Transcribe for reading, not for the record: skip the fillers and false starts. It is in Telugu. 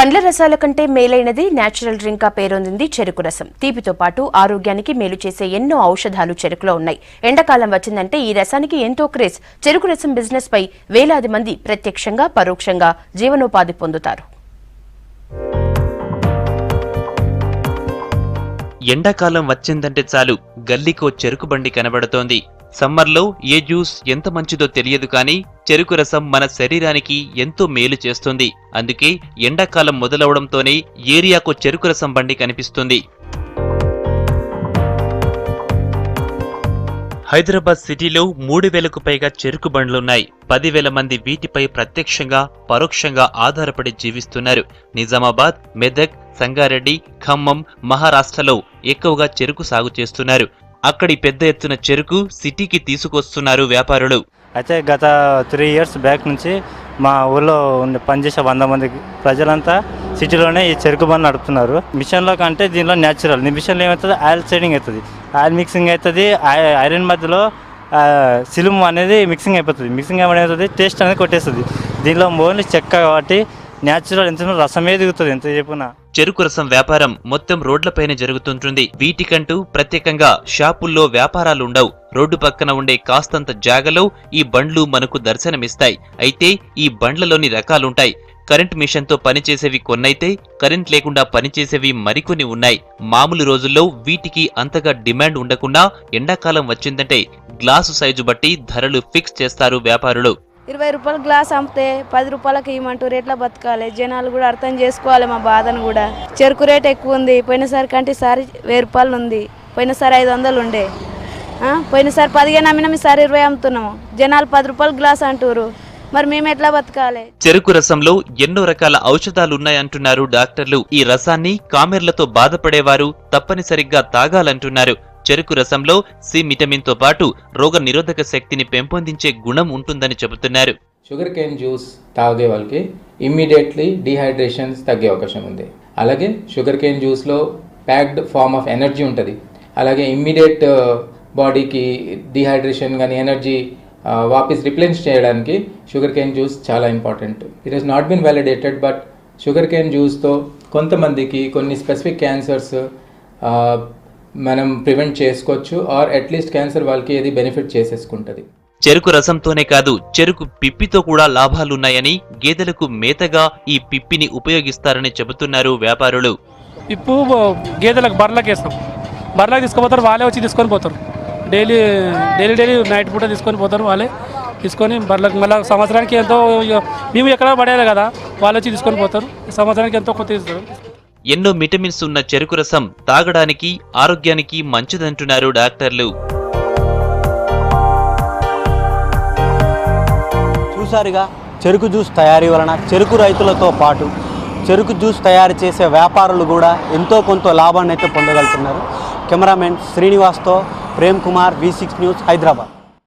పండ్ల రసాల కంటే మేలైనది నేచురల్ డ్రింక్ గా పేరొందింది చెరుకు రసం. తీపితో పాటు ఆరోగ్యానికి మేలు చేసే ఎన్నో ఔషధాలు చెరుకులో ఉన్నాయి. ఎండాకాలం వచ్చిందంటే ఈ రసానికి ఎంతో క్రేజ్. చెరుకు రసం బిజినెస్ పై వేలాది మంది ప్రత్యక్షంగా పరోక్షంగా జీవనోపాధి పొందుతారు. ఎండాకాలం వచ్చిందంటే చాలు గల్లీకో చెరుకు బండి కనబడుతోంది. సమ్మర్లో ఏ జ్యూస్ ఎంత మంచిదో తెలియదు కానీ చెరుకు రసం మన శరీరానికి ఎంతో మేలు చేస్తుంది. అందుకే ఎండాకాలం మొదలవడంతోనే ఏరియాకు చెరుకు రసం బండి కనిపిస్తుంది. హైదరాబాద్ సిటీలో 3000కు పైగా చెరుకు బండ్లున్నాయి. 10,000 మంది వీటిపై ప్రత్యక్షంగా పరోక్షంగా ఆధారపడి జీవిస్తున్నారు. నిజామాబాద్, మెదక్, సంగారెడ్డి, ఖమ్మం, మహారాష్ట్రలో ఎక్కువగా చెరుకు సాగు చేస్తున్నారు. అక్కడి పెద్ద ఎత్తున చెరుకు సిటీకి తీసుకొస్తున్నారు వ్యాపారులు. అయితే గత 3 years బ్యాక్ నుంచి మా ఊళ్ళో పనిచేసే 100 మంది ప్రజలంతా సిటీలోనే ఈ చెరుకు బండ్ నడుపుతున్నారు. మిషన్లో కంటే దీనిలో న్యాచురల్. మిషన్లో ఏమవుతుంది, ఆయిల్ షేడింగ్ అవుతుంది, ఆయిల్ మిక్సింగ్ అవుతుంది, ఐరన్ మధ్యలో సిలుము అనేది మిక్సింగ్ అయిపోతుంది. మిక్సింగ్ ఏమవుతుంది, టేస్ట్ అనేది కొట్టేస్తుంది. దీనిలో ఓన్లీ చెక్క కాబట్టి న్యాచురల్ ఎంత రసమే దిగుతుంది ఎంత చెప్పున. చెరుకు రసం వ్యాపారం మొత్తం రోడ్లపైనే జరుగుతుంటుంది. వీటికంటూ ప్రత్యేకంగా షాపుల్లో వ్యాపారాలుండవు. రోడ్డు పక్కన ఉండే కాస్తంత జాగలో ఈ బండ్లు మనకు దర్శనమిస్తాయి. అయితే ఈ బండ్లలోని రకాలుంటాయి. కరెంట్ మిషన్తో పనిచేసేవి కొన్నైతే కరెంట్ లేకుండా పనిచేసేవి మరికొన్ని ఉన్నాయి. మామూలు రోజుల్లో వీటికి అంతగా డిమాండ్ ఉండకుండా ఎండాకాలం వచ్చిందంటే గ్లాసు సైజు బట్టి ధరలు ఫిక్స్ చేస్తారు వ్యాపారులు. 20 రూపాయల గ్లాస్ అమ్మితే 10 రూపాయలకి ఇవ్వమంటూ రేట్లా బతకాలి. జనాలు కూడా అర్థం చేసుకోవాలి మా బాధను కూడా. చెరుకు రేట్ ఎక్కువ ఉంది. పోయినసారి కంటే ఈసారి 1000 రూపాయలు ఉంది. పోయినసారి 500 ఉండే. పోయినసారి 15 అమ్మినాం, ఈసారి 20 అమ్ముతున్నాము. జనాలు 10 రూపాయల గ్లాస్ అంటారు. మరి మేము ఎట్లా బతకాలి? చెరుకు రసంలో ఎన్నో రకాల ఔషధాలున్నాయంటున్నారు డాక్టర్లు. ఈ రసాన్ని కామెర్లతో బాధపడేవారు తప్పనిసరిగా తాగాలంటున్నారు. చెరుకు రసంలో సి విటమిన్తో పాటు రోగ నిరోధక శక్తిని పెంపొందించే గుణం ఉంటుందని చెబుతున్నారు. షుగర్ కేన్ జ్యూస్ తాగే వాళ్ళకి ఇమ్మీడియట్లీ డీహైడ్రేషన్స్ తగ్గే అవకాశం ఉంది. అలాగే షుగర్ కేన్ జ్యూస్లో ప్యాక్డ్ ఫార్మ్ ఆఫ్ ఎనర్జీ ఉంటుంది. అలాగే ఇమ్మీడియట్ బాడీకి డీహైడ్రేషన్ కానీ ఎనర్జీ వాపస్ రిప్లెన్స్ చేయడానికి షుగర్ కేన్ జ్యూస్ చాలా important. It has not been validated, but sugar cane జ్యూస్తో కొంతమందికి కొన్ని స్పెసిఫిక్ క్యాన్సర్స్ మనం ప్రివెంట్ చేసుకోవచ్చు, ఆర్ అట్లీస్ట్ క్యాన్సర్ వాళ్ళకి ఇది బెనిఫిట్ చేసేసుకుంటుంది. చెరుకు రసంతోనే కాదు చెరుకు పిప్పితో కూడా లాభాలున్నాయని, గేదెలకు మేతగా ఈ పిప్పిని ఉపయోగిస్తారని చెబుతున్నారు వ్యాపారులు. పిప్పు గేదెలకు బర్రెలకు వేస్తాం. బర్రెలకు తీసుకుపోతారు, వాళ్ళే వచ్చి తీసుకొని పోతారు. డైలీ నైట్ పూట తీసుకొని పోతారు. వాళ్ళే తీసుకొని బర్రెలకు మళ్ళీ సంవత్సరానికి ఎంతో, మేము ఎక్కడ పడేది కదా, వాళ్ళు వచ్చి తీసుకొని పోతారు. సంవత్సరానికి ఎంతో కొత్త ఇస్తారు. ఎన్నో విటమిన్స్ ఉన్న చెరుకు రసం తాగడానికి ఆరోగ్యానికి మంచిదంటున్నారు డాక్టర్లు. చూసారుగా, చెరుకు జ్యూస్ తయారీ వలన చెరుకు రైతులతో పాటు చెరుకు జ్యూస్ తయారు చేసే వ్యాపారులు కూడా ఎంతో కొంత లాభాన్ని అయితే పొందగలుగుతున్నారు. కెమెరామెన్ శ్రీనివాస్తో ప్రేమ్ కుమార్, V6 న్యూస్, హైదరాబాద్.